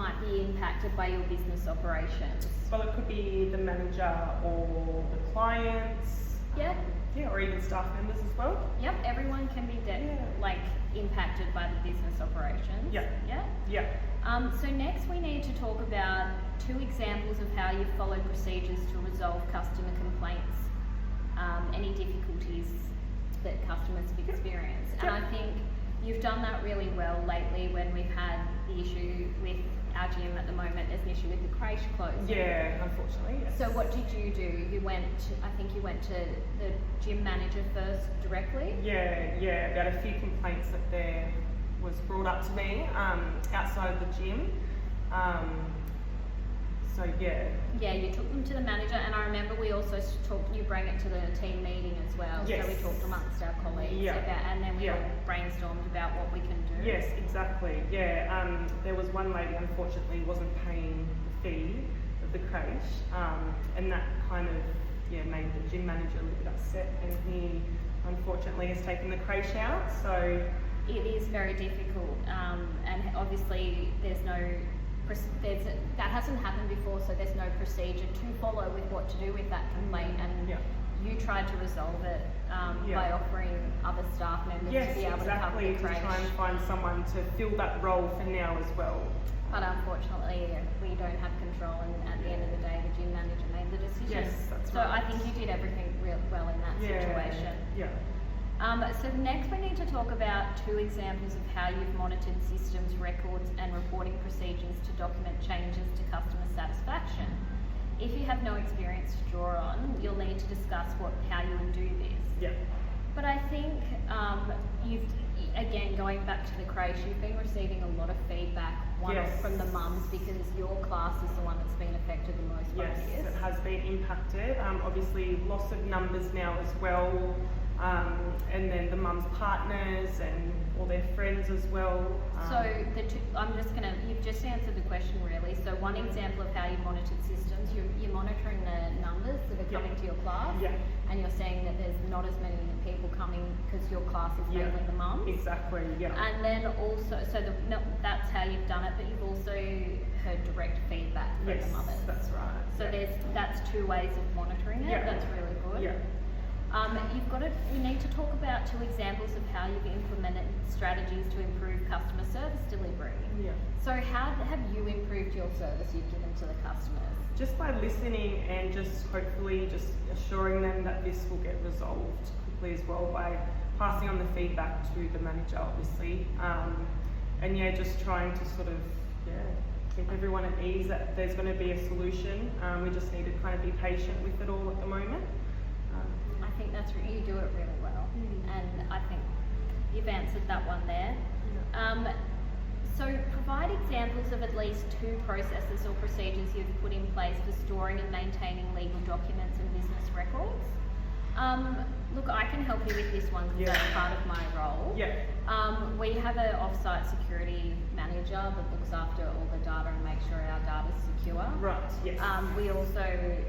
might be impacted by your business operations? Well, it could be the manager or the clients. Yeah. Yeah, or even staff members as well. Yep, everyone can be impacted by the business operations. Yeah. Yeah. Yeah. So next we need to talk about 2 examples of how you've followed procedures to resolve customer complaints, any difficulties that customers have experienced. And I think you've done that really well lately when we've had the issue with our gym at the moment. There's an issue with the creche closing. Yeah, unfortunately, yes. So what did you do? I think you went to the gym manager first directly? Yeah, about a few complaints that there was brought up to me outside of the gym. So yeah. Yeah, you took them to the manager, and I remember we also you bring it to the team meeting as well. Yes. So we talked amongst our colleagues about, and then we all brainstormed about what we can do. Yes, exactly. Yeah, there was one lady unfortunately wasn't paying the fee of the creche, and that kind of made the gym manager a little bit upset, and he unfortunately has taken the creche out. So it is very difficult, and obviously that hasn't happened before, so there's no procedure to follow with what to do with that complaint. And you tried to resolve it by offering other staff members to be able to cover the creche. To try and find someone to fill that role for now as well. But unfortunately, we don't have control, and at the end of the day, the gym manager made the decision. Yes, that's so right. I think you did everything real well in that situation. Yeah. So next we need to talk about 2 examples of how you've monitored systems, records and reporting procedures to document changes to customer satisfaction. If you have no experience to draw on, you'll need to discuss how you would do this. Yeah. But I think again, going back to the creche, you've been receiving a lot of feedback, from the mums, because your class is the one that's been affected the most by this. Yes, it has been impacted. Obviously, loss of numbers now as well. And then the mum's partners and all their friends as well. So you've just answered the question really. So one example of how you've monitored systems, you're monitoring the numbers that are coming to your class, and you're saying that there's not as many people coming because your class is mainly the mums. Exactly, And then also, that's how you've done it, but you've also heard direct feedback from the mothers. That's right. So that's 2 ways of monitoring it. That's really good. Yeah. You need to talk about 2 examples of how you've implemented strategies to improve customer service delivery. Yeah. So how have you improved your service you've given to the customers? Just by listening and just hopefully just assuring them that this will get resolved quickly as well, by passing on the feedback to the manager obviously. And just trying to sort of keep everyone at ease that there's going to be a solution. We just need to kind of be patient with it all at the moment. I think you do it really well, and I think you've answered that one there. So provide examples of at least 2 processes or procedures you've put in place for storing and maintaining legal documents and business records. Look, I can help you with this one because that's part of my role. We have an off-site security manager that looks after all the data and makes sure our data's secure. Right, yes. We also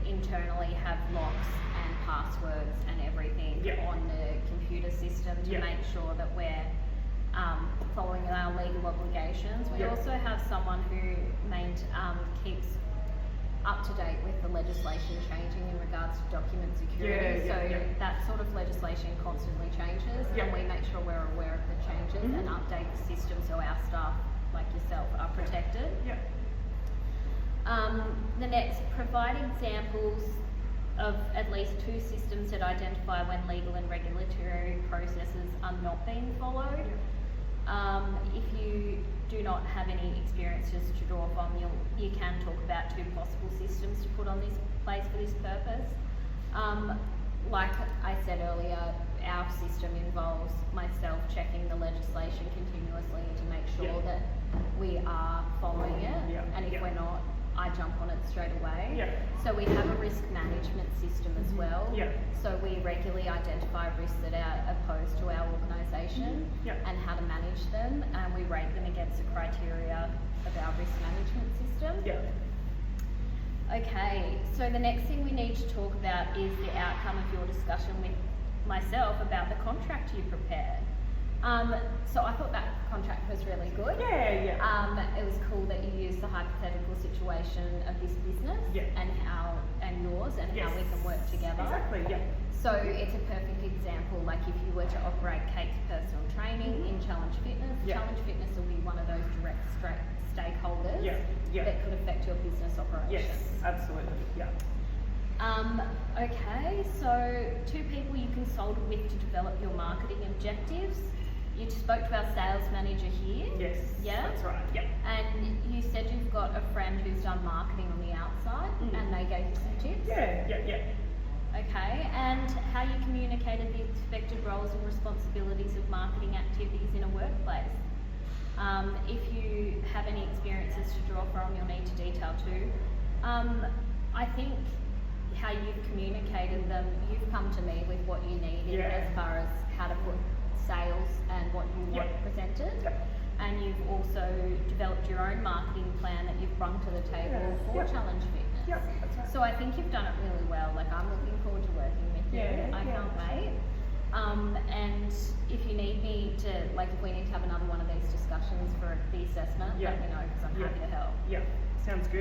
internally have locks and passwords and everything on the computer system to make sure that we're following our legal obligations. We also have someone who keeps up to date with the legislation changing in regards to document security. That sort of legislation constantly changes, and we make sure we're aware of the changes and update the system so our staff, like yourself, are protected. The next, provide examples of at least 2 systems that identify when legal and regulatory processes are not being followed. If you do not have any experiences to draw from, you can talk about 2 possible systems to put on this place for this purpose. Like I said earlier, our system involves myself checking the legislation continuously to make sure that we are following it, and if we're not, I jump on it straight away. So we have a risk management system as well. So we regularly identify risks that are posed to our organisation and how to manage them, and we rate them against the criteria of our risk management system. Okay, so the next thing we need to talk about is the outcome of your discussion with myself about the contract you prepared. So I thought that contract was really good. It was cool that you used the hypothetical situation of this business Yeah. and yours and how we can work together. Exactly, yeah. So it's a perfect example, like if you were to operate Kate's personal training in Challenge Fitness, Yeah. Challenge Fitness will be one of those direct stakeholders Yeah, yeah. that could affect your business operations. Yes, absolutely, yeah. Okay, so 2 people you consulted with to develop your marketing objectives. You spoke to our sales manager here. Yes, Yeah? that's right, yeah. And you said you've got a friend who's done marketing on the outside and they gave you some tips. Yeah. Okay, and how you communicated the expected roles and responsibilities of marketing activities in a workplace. If you have any experiences to draw from, you'll need to detail too. I think how you've communicated them, you've come to me with what you need Yeah. as far as how to put sales and what you want presented. Yep. And you've also developed your own marketing plan that you've brought to the table for Yep. Challenge Fitness. Yep, that's right. So I think you've done it really well. Like, I'm looking forward to working with you. Yeah, I yeah. can't wait. And if you need me to, like, if we need to have another one of these discussions for the assessment, Yeah. let me know because I'm Yeah. happy to help. Yeah, sounds good.